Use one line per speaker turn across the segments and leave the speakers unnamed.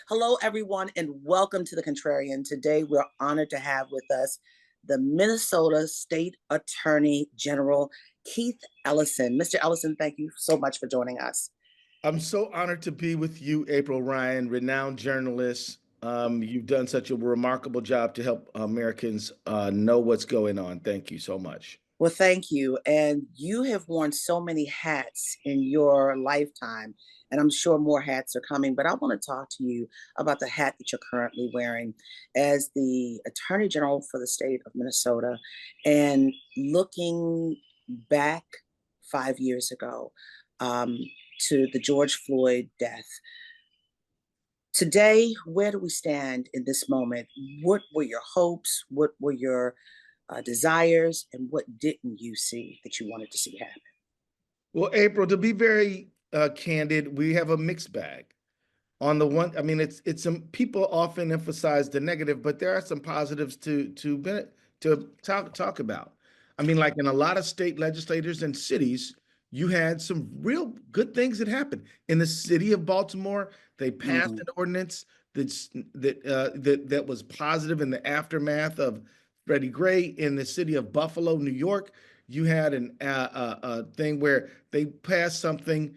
Hello, everyone, and welcome to the Contrarian. Today, we're honored to have with us the Minnesota State Attorney General, Keith Ellison. Mr. Ellison, thank you so much for joining us.
I'm so honored to be with you, April Ryan, renowned journalist. You've done such a remarkable job to help Americans know what's going on. Thank you so much.
Well, thank you. And you have worn so many hats in your lifetime, and I'm sure more hats are coming. But I want to talk to you about the hat that you're currently wearing as the Attorney General for the state of Minnesota and looking back 5 years ago um, to the George Floyd death. Today, where do we stand in this moment? What were your hopes? What were your desires, and what didn't you see that you wanted to see happen?
Well, April, to be very candid, we have a mixed bag. On the one, I mean, it's some people often emphasize the negative, but there are some positives to talk about. I mean, like in a lot of state legislators and cities, you had some real good things that happened. In the city of Baltimore, they passed
Mm,
an ordinance that was positive in the aftermath of Freddie Gray. In the city of Buffalo, New York, you had a thing where they passed something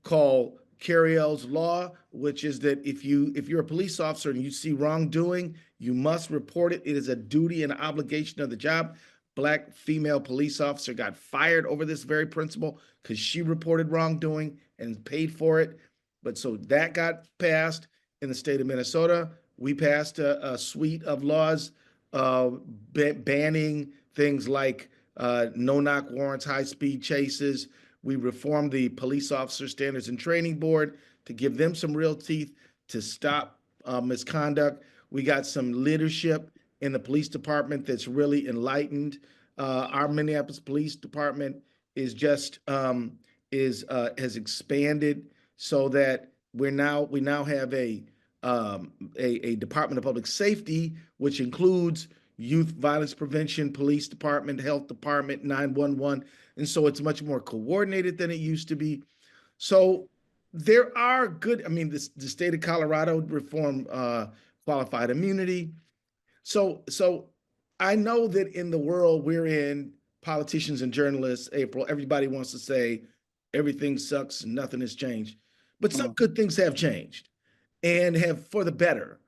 called Carriel's law, which is that if you're a police officer and you see wrongdoing, you must report it. It is a duty and obligation of the job. Black female police officer got fired over this very principle because she reported wrongdoing and paid for it. But so that got passed in the state of Minnesota. We passed a suite of laws banning things like no-knock warrants, high-speed chases. We reformed the Police Officer Standards and Training Board to give them some real teeth to stop misconduct. We got some leadership in the police department that's really enlightened. Our Minneapolis Police Department is just is has expanded so that we now have a Department of Public Safety, which includes youth violence prevention, police department, health department, 911. And so it's much more coordinated than it used to be. So there are good, I mean, the state of Colorado reformed qualified immunity. So I know that in the world we're in, politicians and journalists, April, everybody wants to say everything sucks and nothing has changed. But some
mm.
good things have changed and have for the better.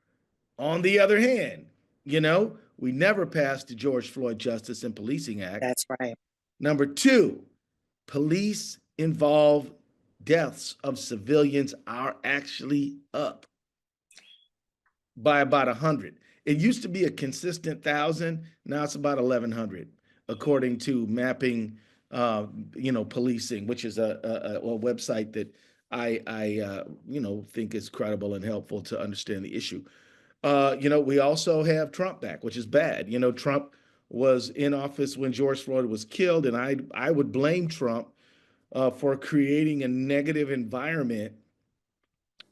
On the other hand, we never passed the George Floyd Justice and Policing Act.
That's right.
Number two, police involved deaths of civilians are actually up by about 100. It used to be a consistent 1,000. Now it's about 1,100, according to mapping, policing, which is a website that I think is credible and helpful to understand the issue. We also have Trump back, which is bad. Trump was in office when George Floyd was killed, and I would blame Trump for creating a negative environment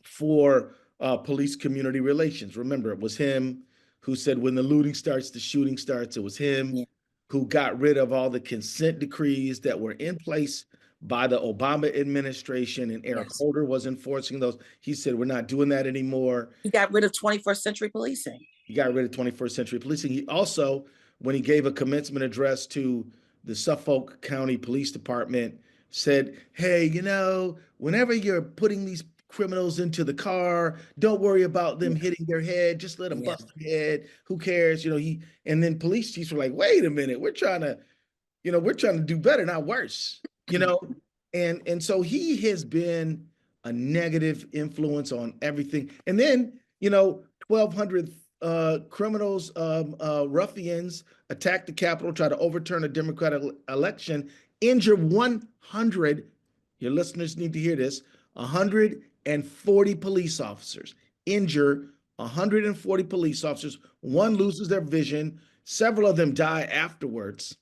for police community relations. Remember, it was him who said when the looting starts, the shooting starts. It was him
Yeah.
who got rid of all the consent decrees that were in place by the Obama administration, and Eric
Yes.
Holder was enforcing those. He said, we're not doing that anymore.
He got rid of 21st century policing.
He got rid of 21st century policing. He also, when he gave a commencement address to the Suffolk County Police Department, said, hey, whenever you're putting these criminals into the car, don't worry about them
Yeah.
hitting their head. Just let them
Yeah.
bust their head. Who cares? And then police chiefs were like, wait a minute, we're trying to do better, not worse. You know, and so he has been a negative influence on everything. And then 1,200 criminals, ruffians attacked the Capitol, try to overturn a Democratic election, injure 100. Your listeners need to hear this: 140 police officers, injure 140 police officers. One loses their vision. Several of them die afterwards.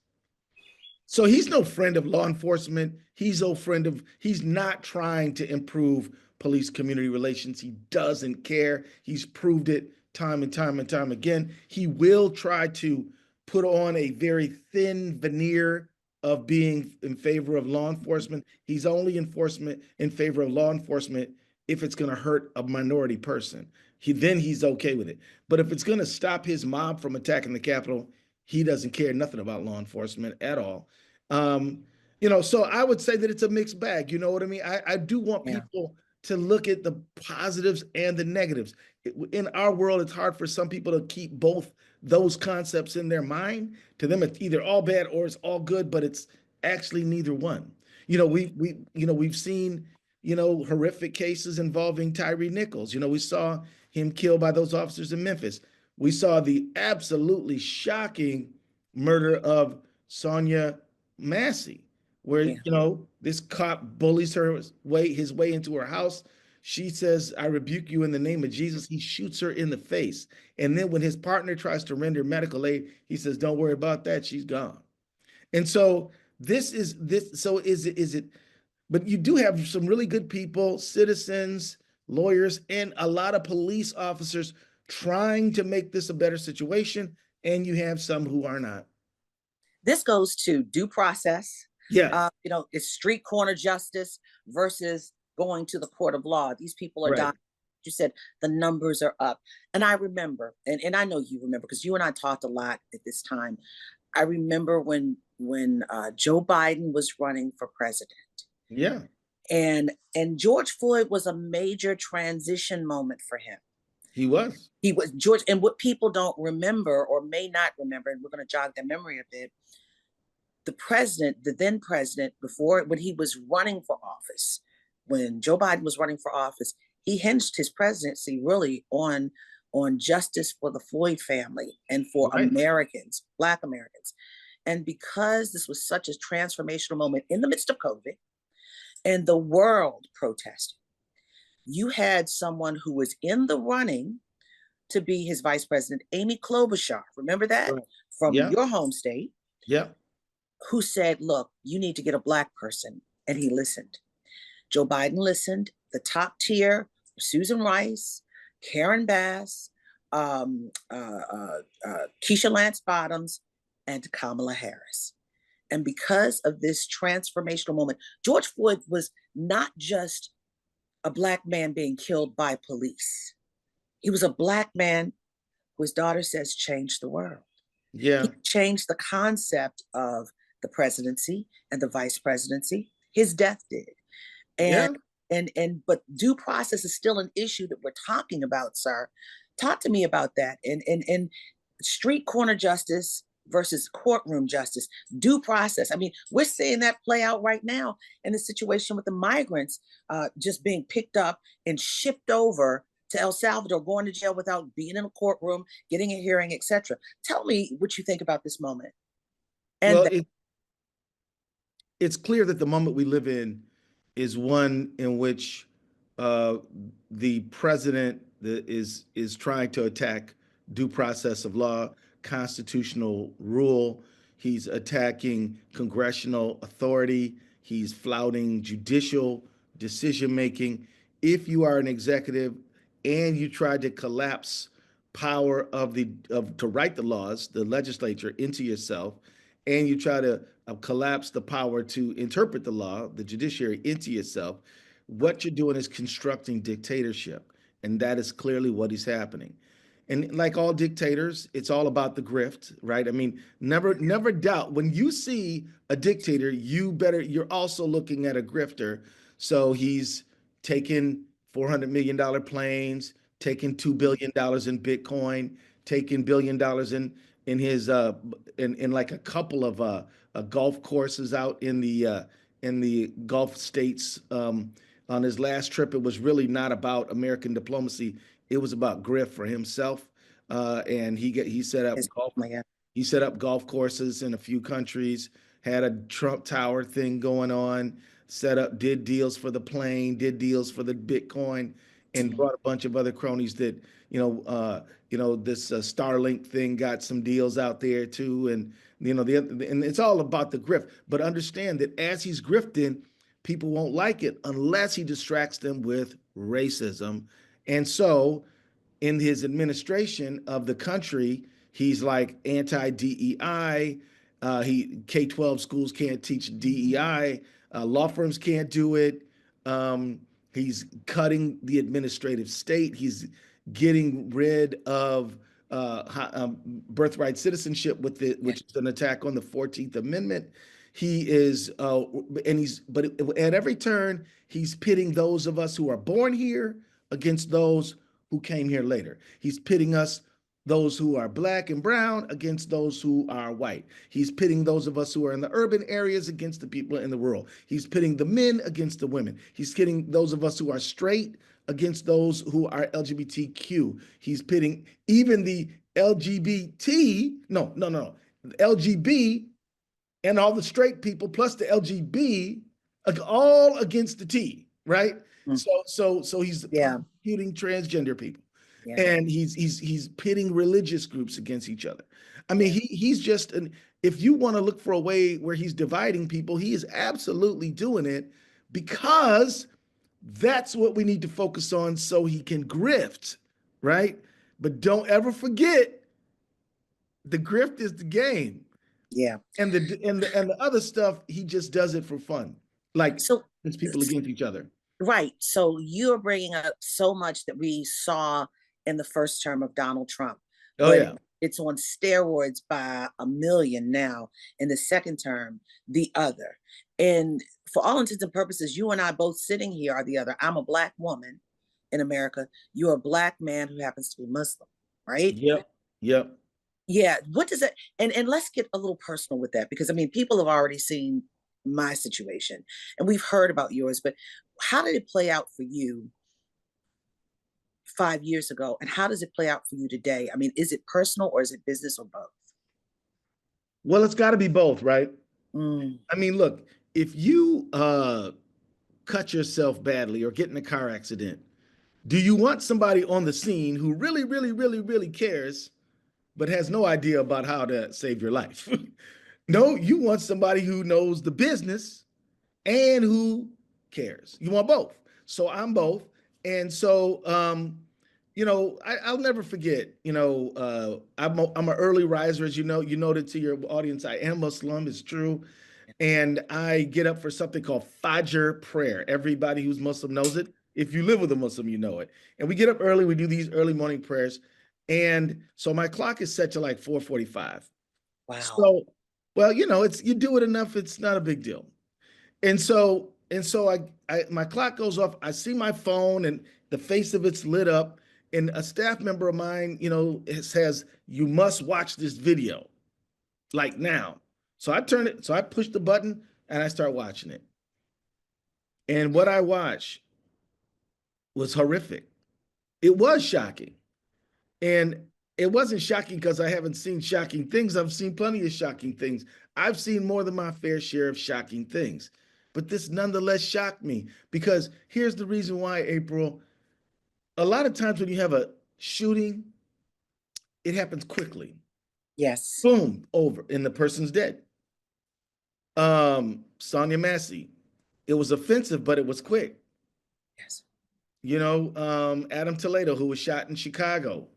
So he's no friend of law enforcement. He's not trying to improve police community relations. He doesn't care. He's proved it time and time and time again. He will try to put on a very thin veneer of being in favor of law enforcement. He's only enforcement in favor of law enforcement if it's going to hurt a minority person. He's okay with it. But if it's going to stop his mob from attacking the Capitol, he doesn't care nothing about law enforcement at all. Um, so I would say that it's a mixed bag. You know what I mean? I do want
Yeah.
people to look at the positives and the negatives. In our world, it's hard for some people to keep both those concepts in their mind. To them, it's either all bad or it's all good, but it's actually neither one. We've seen horrific cases involving Tyree Nichols. We saw him killed by those officers in Memphis. We saw the absolutely shocking murder of Sonia Massey, where
Yeah.
this cop bullies his way into her house. She says, "I rebuke you in the name of Jesus." He shoots her in the face. And then when his partner tries to render medical aid, he says, "Don't worry about that. She's gone." And so this is this. So is it? But you do have some really good people, citizens, lawyers, and a lot of police officers trying to make this a better situation. And you have some who are not.
This goes to due process.
Yes.
It's street corner justice versus going to the court of law. These people are dying.
Right.
You said the numbers are up. And I remember, and I know you remember because you and I talked a lot at this time. I remember when Joe Biden was running for president.
Yeah.
And George Floyd was a major transition moment for him.
He was.
He was George, and what people don't remember or may not remember, and we're going to jog their memory a bit, the then president, before when he was running for office, when Joe Biden was running for office, he hinged his presidency really on justice for the Floyd family and for
Right.
Americans, Black Americans. And because this was such a transformational moment in the midst of COVID and the world protesting, you had someone who was in the running to be his vice president, Amy Klobuchar, remember that?
Right.
From
Yeah.
your home state,
Yeah.
who said, look, you need to get a Black person. And he listened. Joe Biden listened. The top tier, Susan Rice, Karen Bass, Keisha Lance Bottoms, and Kamala Harris. And because of this transformational moment, George Floyd was not just a Black man being killed by police. He was a Black man who his daughter says changed the world. He
Yeah.
changed the concept of the presidency and the vice presidency. His death did. And
Yeah.
but due process is still an issue that we're talking about, sir. Talk to me about that. And street corner justice versus courtroom justice, due process. I mean, we're seeing that play out right now in the situation with the migrants just being picked up and shipped over to El Salvador, going to jail without being in a courtroom, getting a hearing, etc. Tell me what you think about this moment. And
Well, it's clear that the moment we live in is one in which uh, the president is trying to attack due process of law, constitutional rule. He's attacking congressional authority. He's flouting judicial decision making. If you are an executive and you try to collapse power to write the laws, the legislature, into yourself, and you try to collapse the power to interpret the law, the judiciary, into yourself, what you're doing is constructing dictatorship. And that is clearly what is happening. And like all dictators, it's all about the grift, right? I mean, never doubt when you see a dictator, you're also looking at a grifter. So he's taking $400 million planes, taking $2 billion in Bitcoin, taking $1 billion in his in like a couple of golf courses out in the Gulf states. On his last trip, it was really not about American diplomacy. It was about grift for himself, and he set up
his,
golf
oh my God.
he set up golf courses in a few countries, had a Trump Tower thing going on, did deals for the plane, did deals for the Bitcoin, and brought a bunch of other cronies that, this Starlink thing got some deals out there too. And, and it's all about the grift. But understand that as he's grifting, people won't like it unless he distracts them with racism. And so in his administration of the country, he's like anti-DEI. He K-12 schools can't teach DEI. Law firms can't do it. He's cutting the administrative state. He's getting rid of birthright citizenship with the,
Yeah.
which is an attack on the 14th Amendment. He is, and he's, but at every turn, he's pitting those of us who are born here against those who came here later. He's pitting us, those who are black and brown, against those who are white. He's pitting those of us who are in the urban areas against the people in the rural. He's pitting the men against the women. He's pitting those of us who are straight against those who are LGBTQ. He's pitting even the LGBT, no, LGB and all the straight people plus the LGB, all against the T, right?
Mm.
So he's
Yeah.
persecuting transgender people,
Yeah.
and he's pitting religious groups against each other. I mean,
Yeah.
he's just an. If you want to look for a way where he's dividing people, he is absolutely doing it because that's what we need to focus on so he can grift, right? But don't ever forget the grift is the game.
Yeah.
And the other stuff, he just does it for fun, like
So,
it's people against each other.
right. So you're bringing up so much that we saw in the first term of Donald Trump,
Oh
but
yeah,
it's on steroids by a million now in the second term, the other. And for all intents and purposes, you and I both sitting here are the other. I'm a black woman in America. You're a black man who happens to be Muslim, right?
yep, yep.
Yeah. What does that, and let's get a little personal with that, because I mean, people have already seen my situation and we've heard about yours, but how did it play out for you 5 years ago? And how does it play out for you today? I mean, is it personal or is it business or both?
Well, it's got to be both, right?
Mm,
I mean, look, if you cut yourself badly or get in a car accident, do you want somebody on the scene who really, really, really, really cares, but has no idea about how to save your life? No, you want somebody who knows the business and who cares. You want both. So I'm both. And so, I'll never forget, I'm an early riser, as you noted to your audience, I am Muslim, it's true. And I get up for something called Fajr prayer. Everybody who's Muslim knows it. If you live with a Muslim, you know it. And we get up early, we do these early morning prayers. And so my clock is set to like 4:45.
wow.
So, well, it's you do it enough, it's not a big deal. And so I my clock goes off. I see my phone and the face of it's lit up. And a staff member of mine, says, "You must watch this video, like now." So I turn it, so I push the button and I start watching it. And what I watched was horrific. It was shocking. And it wasn't shocking because I haven't seen shocking things. I've seen plenty of shocking things. I've seen more than my fair share of shocking things. But this nonetheless shocked me because here's the reason why, April. A lot of times when you have a shooting, it happens quickly.
Yes.
Boom, over, and the person's dead. Sonia Massey, it was offensive, but it was quick.
Yes.
Adam Toledo, who was shot in Chicago,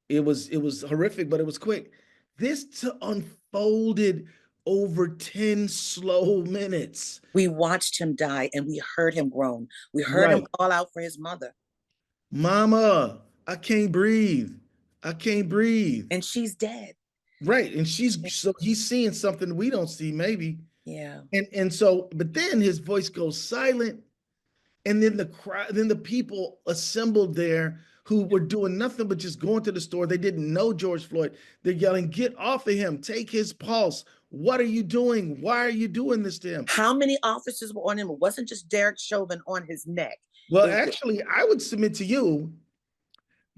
it was horrific, but it was quick. This unfolded over 10 slow minutes.
We watched him die and we heard him groan. We heard him
Right.
call out for his mother.
Mama, I can't breathe. I can't breathe.
And she's dead.
Right. And so he's seeing something we don't see, maybe.
Yeah.
And so, but then his voice goes silent. And then the crowd, then the people assembled there who were doing nothing but just going to the store. They didn't know George Floyd. They're yelling, "Get off of him, take his pulse. What are you doing? Why are you doing this to him?"
How many officers were on him? It wasn't just Derek Chauvin on his neck.
Well,
It was
actually, I would submit to you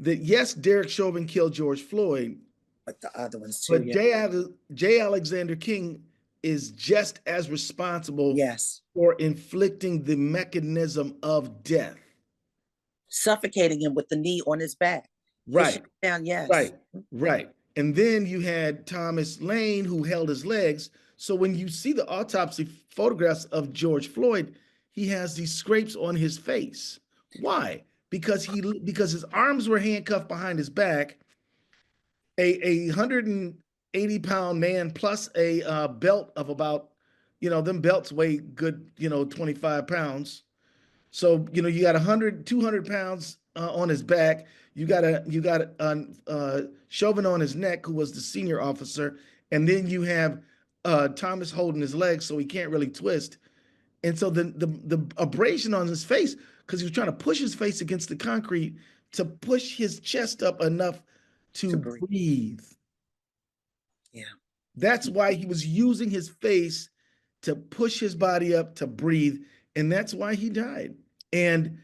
that yes, Derek Chauvin killed George Floyd,
like the other ones too.
but
Yeah.
J. Alexander King is just as responsible
Yes.
for inflicting the mechanism of death.
Suffocating him with the knee on his back. Pushing
Right,
him down. Yes.
right, right. And then you had Thomas Lane who held his legs. So when you see the autopsy photographs of George Floyd, he has these scrapes on his face. Why? Because his arms were handcuffed behind his back. A 180-pound man plus a belt of about, them belts weigh good, 25 pounds. So, you got 100, 200 pounds on his back. You got Chauvin on his neck, who was the senior officer, and then you have Thomas holding his legs, so he can't really twist. And so the abrasion on his face, because he was trying to push his face against the concrete to push his chest up enough
To
to
breathe.
breathe.
Yeah.
That's why he was using his face to push his body up to breathe, and that's why he died. And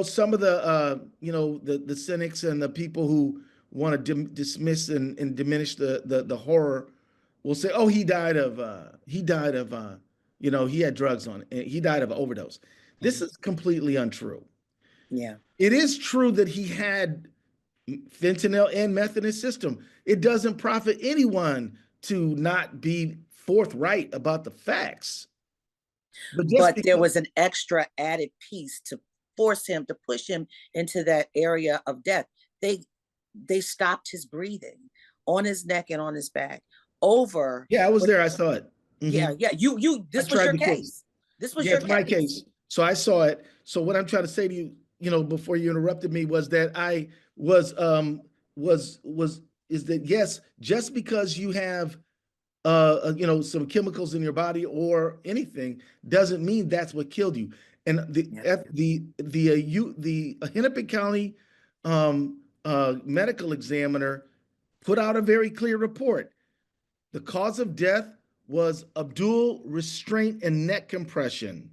some of the cynics and the people who want to dismiss and diminish the horror will say, "Oh, he had drugs on it. He died of an overdose." This
Mhm.
is completely untrue.
Yeah.
It is true that he had fentanyl and meth in his system. It doesn't profit anyone to not be forthright about the facts. But just
But there
because,
was an extra added piece to force him to push him into that area of death. They they stopped his breathing on his neck and on his back over
yeah, I was
what
there, I saw it.
yeah,
Mhm.
yeah. You
I
this was
tried
your
the case.
case. This was
Yeah,
your
it's my
case.
case. So I saw it. So what I'm trying to say to you, before you interrupted me, was that I was is that, yes, just because you have some chemicals in your body or anything doesn't mean that's what killed you. And
Yeah.
the Hennepin County medical examiner put out a very clear report. The cause of death was abdul restraint and neck compression.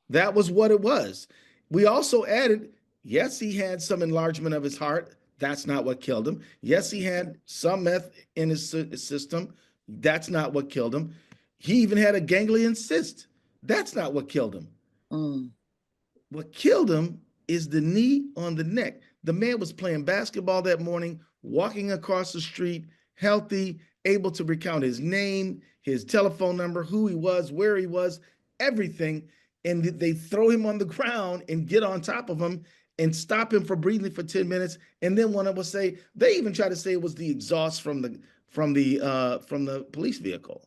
That was what it was. We also added, yes, he had some enlargement of his heart. That's not what killed him. Yes, he had some meth in his system. That's not what killed him. He even had a ganglion cyst. That's not what killed him.
Mm,
What killed him is the knee on the neck. The man was playing basketball that morning, walking across the street, healthy, able to recount his name, his telephone number, who he was, where he was, everything. And they throw him on the ground and get on top of him and stop him from breathing for 10 minutes. And then one of us say, they even try to say it was the exhaust from the police vehicle.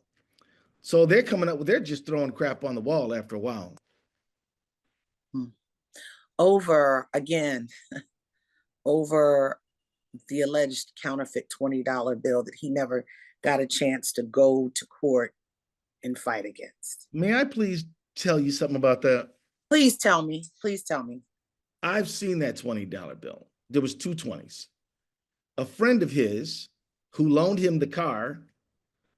So they're coming up with, they're just throwing crap on the wall after a while.
mm. Over again, over the alleged counterfeit $20 bill that he never got a chance to go to court and fight against.
May I please tell you something about that?
Please tell me. Please tell me.
I've seen that $20 bill. There was two 20s. A friend of his who loaned him the car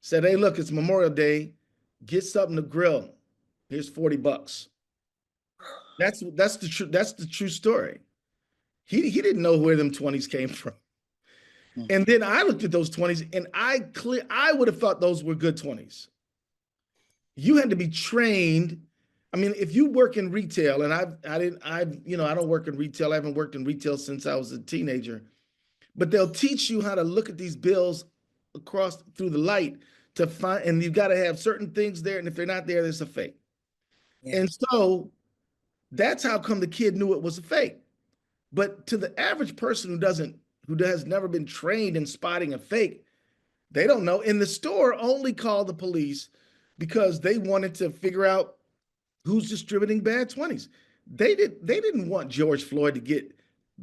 said, "Hey, look, it's Memorial Day. Get something to grill. Here's 40 bucks." That's the true story. He didn't know where them 20s came from.
Mm,
And then I looked at those 20s and I would have thought those were good 20s. You had to be trained. I mean, if you work in retail, and I don't work in retail. I haven't worked in retail since I was a teenager. But they'll teach you how to look at these bills across through the light to find, and you've got to have certain things there, and if they're not there, there's a fake.
yeah.
And so that's how come the kid knew it was a fake. But to the average person who has never been trained in spotting a fake, they don't know. And the store only called the police because they wanted to figure out who's distributing bad 20s. They didn't want George Floyd to get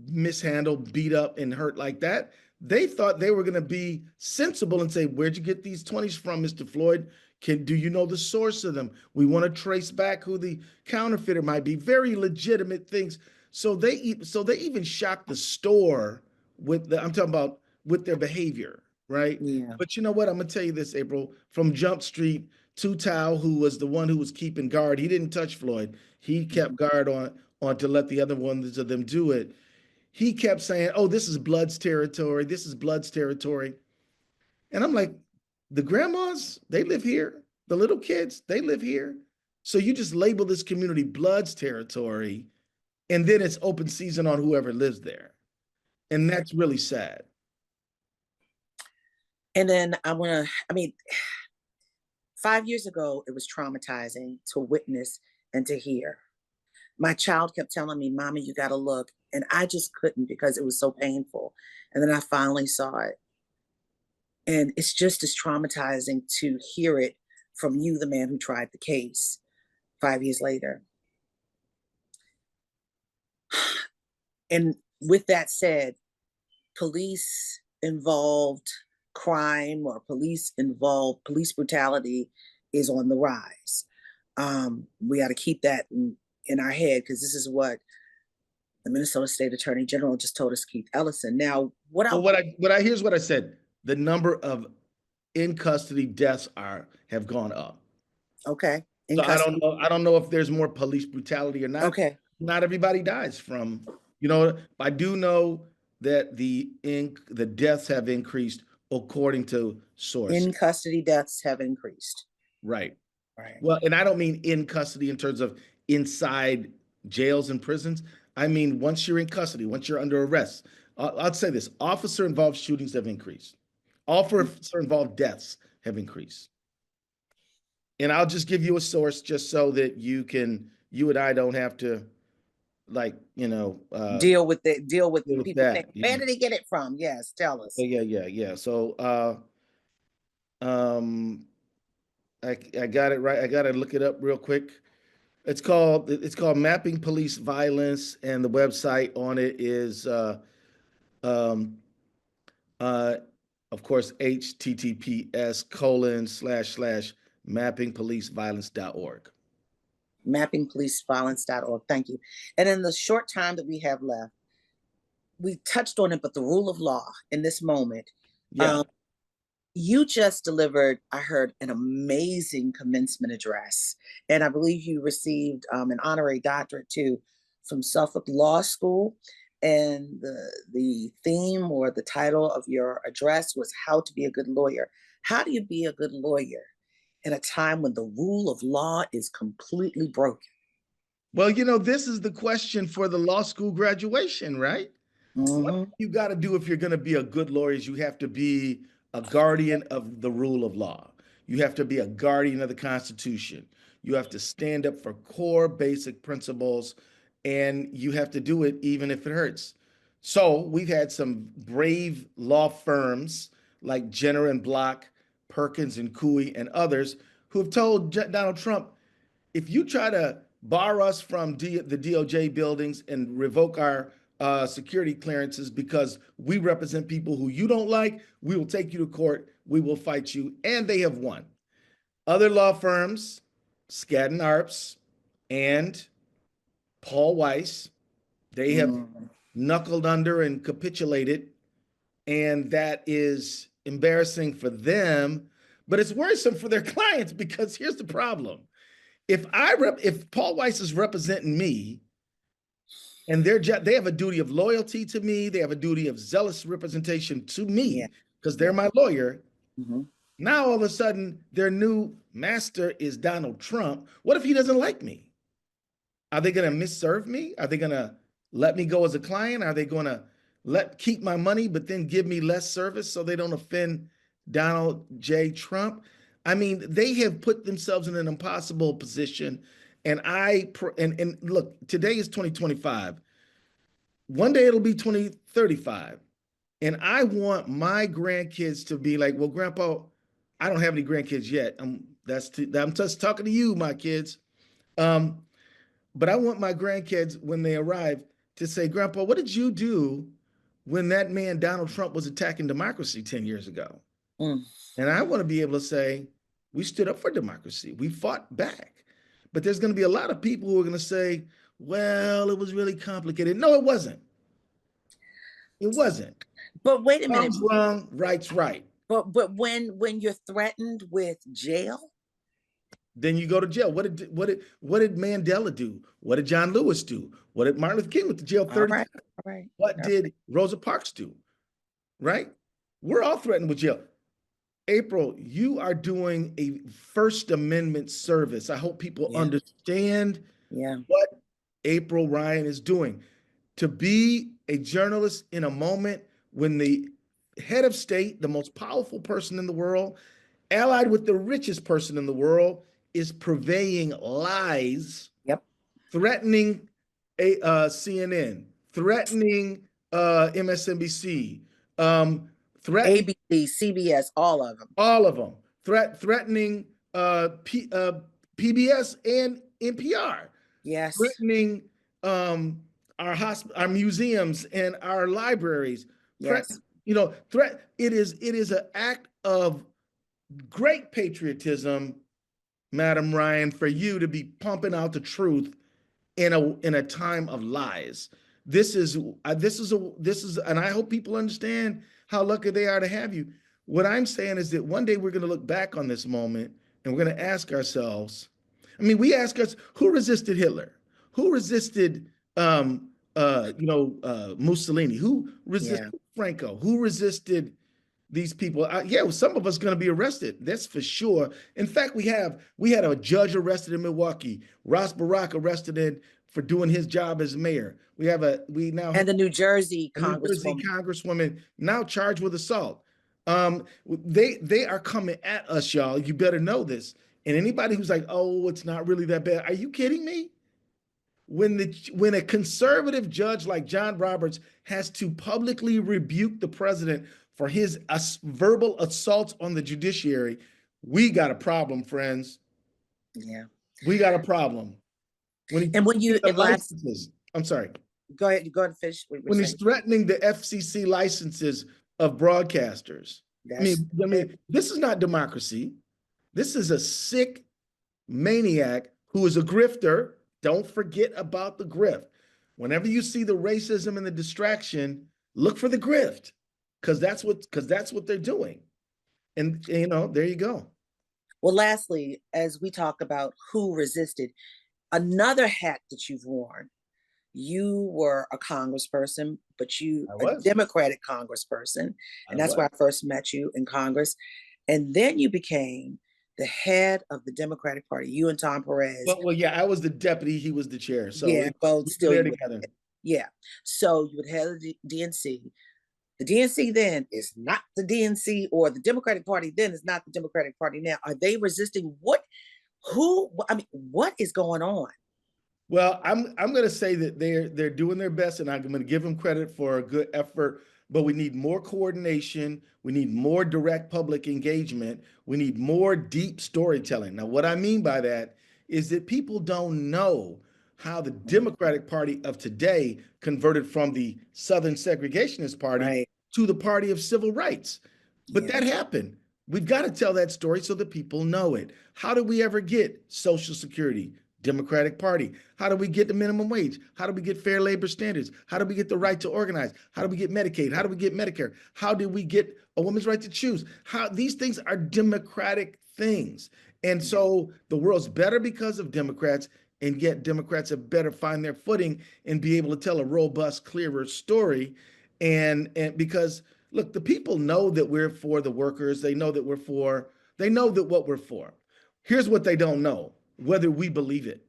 mishandled, beat up, and hurt like that. They thought they were going to be sensible and say, "Where'd you get these 20s from, Mr. Floyd? Do you know the source of them? We want to trace back who the counterfeiter might be." Very legitimate things. So they even shocked the store I'm talking about with their behavior, right?
Yeah.
But you know what? I'm gonna tell you this, April. From Jump Street, Tao, who was the one who was keeping guard, he didn't touch Floyd. He
Mhm.
kept guard on to let the other ones of them do it. He kept saying, "Oh, this is Blood's territory. This is Blood's territory." And I'm like, the grandmas, they live here. The little kids, they live here. So you just label this community Blood's territory, and then it's open season on whoever lives there. And that's really sad.
And then I mean, 5 years ago, it was traumatizing to witness and to hear. My child kept telling me, "Mommy, you got to look." And I just couldn't because it was so painful. And then I finally saw it. And it's just as traumatizing to hear it from you, the man who tried the case 5 years later. And with that said, police involved crime or police brutality is on the rise. We got to keep that in our head because this is what the Minnesota State Attorney General just told us, Keith Ellison. Now, what I
Well, what I here's what I said. The number of in custody deaths have gone up.
okay in
So I don't
custody.
know. I don't know if there's more police brutality or not.
Okay,
Not everybody dies from, you know. I do know that the deaths have increased according to sources.
in custody deaths have increased.
Right.
Right.
Well, and I don't mean in custody in terms of inside jails and prisons. I mean once you're in custody, once you're under arrest. I'll say this: officer-involved shootings have increased. Officer-involved deaths have increased. And I'll just give you a source just so that you and I don't have to like,
Deal with
deal with
people saying,
that.
where
Yeah.
did he get it from? Yes, tell us.
Yeah. So um I got it right. I gotta look it up real quick. It's called Mapping Police Violence, and the website on it is um uh of course https://mappingpoliceviolence.org.
Mappingpoliceviolence.org. Thank you. And in the short time that we have left, we touched on it, but the rule of law in this moment.
Yeah.
Um, you just delivered, I heard, an amazing commencement address. And I believe you received an honorary doctorate too from Suffolk Law School. And the theme or the title of your address was How to Be a Good Lawyer. How do you be a good lawyer in a time when the rule of law is completely broken?
Well, this is the question for the law school graduation, right? What
Mm-hmm.
you got to do if you're going to be a good lawyer is you have to be a guardian of the rule of law. You have to be a guardian of the Constitution. You have to stand up for core basic principles, and you have to do it even if it hurts. So we've had some brave law firms like Jenner and Block, Perkins and Coie, and others who have told Donald Trump, if you try to bar us from the DOJ buildings and revoke our security clearances because we represent people who you don't like, we will take you to court. We will fight you. And they have won. Other law firms, Skadden Arps and Paul Weiss, they have
Mm.
knuckled under and capitulated. And that is embarrassing for them, but it's worrisome for their clients because here's the problem. If Paul Weiss is representing me and they have a duty of loyalty to me, they have a duty of zealous representation to
Yeah,
me because they're
yeah.
my lawyer.
Mm-hmm.
Now all of a sudden their new master is Donald Trump. What if he doesn't like me? Are they going to misserve me? Are they going to let me go as a client? Are they going to keep my money but then give me less service so they don't offend Donald J. Trump? I mean, they have put themselves in an impossible position. And look, today is 2025. One day it'll be 2035. And I want my grandkids to be like, well, Grandpa, I don't have any grandkids yet. I'm just talking to you, my kids. Um, but I want my grandkids, when they arrive, to say, Grandpa, what did you do when that man, Donald Trump, was attacking democracy 10 years ago?
Mm.
And I want to be able to say, we stood up for democracy. We fought back. But there's going to be a lot of people who are going to say, well, it was really complicated. No, it wasn't. It wasn't.
But wait a minute.
Wrong's wrong, right's right.
But when you're threatened with jail,
Then you go to jail. What did Mandela do? What did John Lewis do? What did Martin Luther King went to jail
all
30
right,
times?
all right,
What
all
did Rosa Parks do? Right? We're all threatened with jail. April, you are doing a First Amendment service. I hope people
yeah,
understand
yeah,
what April Ryan is doing. To be a journalist in a moment when the head of state, the most powerful person in the world, allied with the richest person in the world, is purveying lies,
yep.
threatening CNN, threatening MSNBC, threatening
ABC, CBS, all of them.
all of them, threatening PBS and NPR,
Yes.
threatening um, our museums and our libraries.
Yes.
It is an act of great patriotism, Madam Ryan, for you to be pumping out the truth in a time of lies. This is, and I hope people understand how lucky they are to have you. What I'm saying is that one day we're going to look back on this moment and we're going to ask ourselves. I mean, we ask us who resisted Hitler, who resisted Mussolini, who
Yeah.
resisted Franco, who resisted these people. Yeah, well, some of us going to be arrested. That's for sure. In fact, we had a judge arrested in Milwaukee. Ross Barack arrested for doing his job as mayor. We now have
And the New Jersey
a New Jersey
Congresswoman.
congresswoman now charged with assault. They are coming at us, y'all. You better know this. And anybody who's like, "Oh, it's not really that bad," are you kidding me? When a conservative judge like John Roberts has to publicly rebuke the president for his verbal assaults on the judiciary, we got a problem, friends.
Yeah.
We got a problem. When he
And when you,
the
and last,
licenses, I'm sorry,
go ahead and finish what we're
when he's
saying.
threatening the FCC licenses of broadcasters. I
That's
mean, I mean, this is not democracy. This is a sick maniac who is a grifter. Don't forget about the grift. Whenever you see the racism and the distraction, look for the grift, because that's what they're doing. And there you go.
well, lastly, as we talk about who resisted, another hat that you've worn, you were a congressperson, but you
I
a
was.
Democratic congressperson,
I
and that's
was.
where I first met you in Congress. And then you became the head of the Democratic Party, you and Tom Perez.
Well, yeah, I was the deputy. He was the chair. So
Yeah, both
we were
still
there
you would.
together.
Yeah. So you would head of the DNC. The DNC then is not the DNC, or the Democratic Party then is not the Democratic Party now. Are they resisting what? Who? I mean, what is going on?
Well, I'm going to say that they're doing their best, and I'm going to give them credit for a good effort. But we need more coordination. We need more direct public engagement. We need more deep storytelling. Now, what I mean by that is that people don't know how the Democratic Party of today converted from the Southern Segregationist Party
Right.
to the Party of Civil Rights. But
Yeah.
that happened. We've got to tell that story so that people know it. How did we ever get Social Security? Democratic Party. How do we get the minimum wage? How do we get fair labor standards? How do we get the right to organize? How do we get Medicaid? How do we get Medicare? How do we get a woman's right to choose? How these things are democratic things. And
Yeah.
so the world's better because of Democrats, and yet Democrats have better find their footing and be able to tell a robust, clearer story. And because look, the people know that we're for the workers. They know that what we're for. Here's what they don't know: whether we believe it,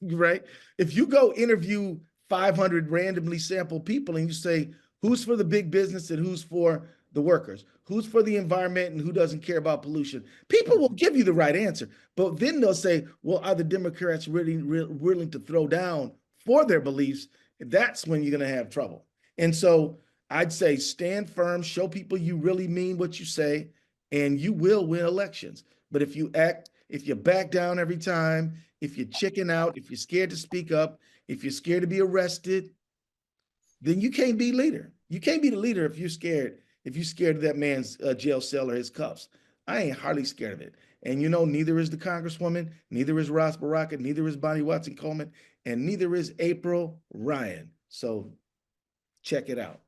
right? If you go interview 500 randomly sampled people and you say, who's for the big business and who's for the workers, who's for the environment and who doesn't care about pollution, people will give you the right answer. But then they'll say, well, are the Democrats really willing to throw down for their beliefs? That's when you're going to have trouble. And so I'd say stand firm, show people you really mean what you say, and you will win elections. But if you back down every time, if you chicken out, if you're scared to speak up, if you're scared to be arrested, then you can't be leader. You can't be the leader if you're scared. If you're scared of that man's jail cell or his cuffs. I ain't hardly scared of it. And neither is the Congresswoman, neither is Ross Baraka, neither is Bonnie Watson Coleman, and neither is April Ryan. So check it out.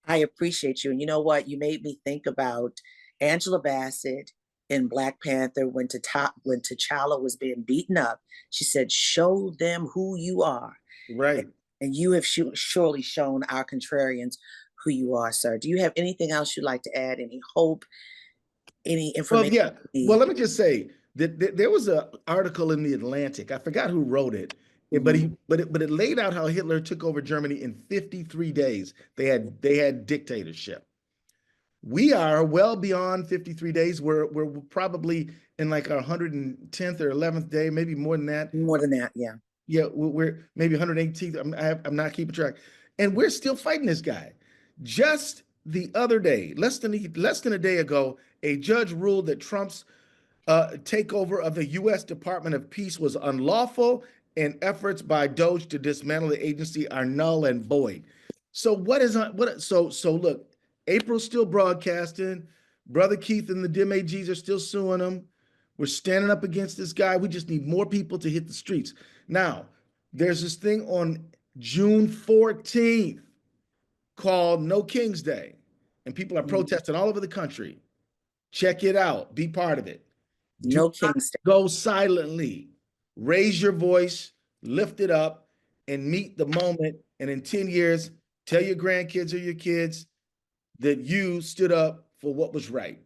I appreciate you. And you know what? You made me think about Angela Bassett in Black Panther when T'Challa was being beaten up. She said, "Show them who you are." And,
Right.
and you have surely shown our contrarians who you are, sir. Do you have anything else you'd like to add? Any hope? Any
Well,
information?
yeah. Well, let me just say that there was an article in the Atlantic. I forgot who wrote it, but
Mhm.
it laid out how Hitler took over Germany in 53 days. They had dictatorship. We are well beyond 53 days. We're probably in like our 110th or 11th day, maybe more than that.
More than that, yeah.
Yeah, we're maybe 118th. I'm not keeping track, and we're still fighting this guy. Just the other day, less than a day ago, a judge ruled that Trump's takeover of the U.S. Department of Peace was unlawful and efforts by Doge to dismantle the agency are null and void. So so look, April's still broadcasting. Brother Keith and the DMAGs are still suing him. We're standing up against this guy. We just need more people to hit the streets. Now, there's this thing on June 14th called No King's Day, and people are protesting all over the country. Check it out. Be part of it. Do
No
not
King's Day.
go silently. Raise your voice, lift it up, and meet the moment. And in 10 years, tell your grandkids or your kids that you stood up for what was right.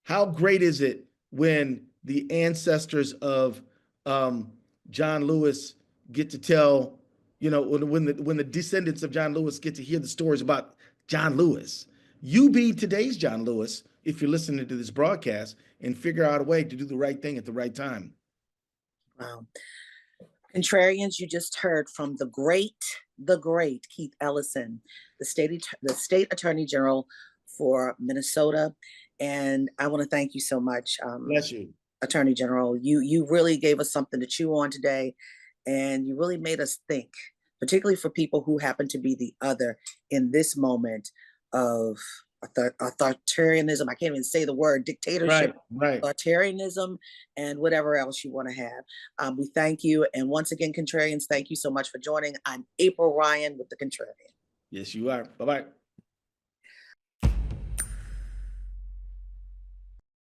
How great is it when the ancestors of John Lewis get to tell, when the descendants of John Lewis get to hear the stories about John Lewis? You be today's John Lewis if you're listening to this broadcast and figure out a way to do the right thing at the right time.
Wow. Contrarians, you just heard from the great Keith Ellison, the state attorney general for Minnesota. And I want to thank you so much,
Bless you.
Attorney General. You really gave us something to chew on today, and you really made us think, particularly for people who happen to be the other in this moment of authoritarianism. I can't even say the word dictatorship,
right.
authoritarianism, and whatever else you want to have. We thank you. And once again, Contrarians, thank you so much for joining. I'm April Ryan with The Contrarian.
Yes, you are. Bye-bye.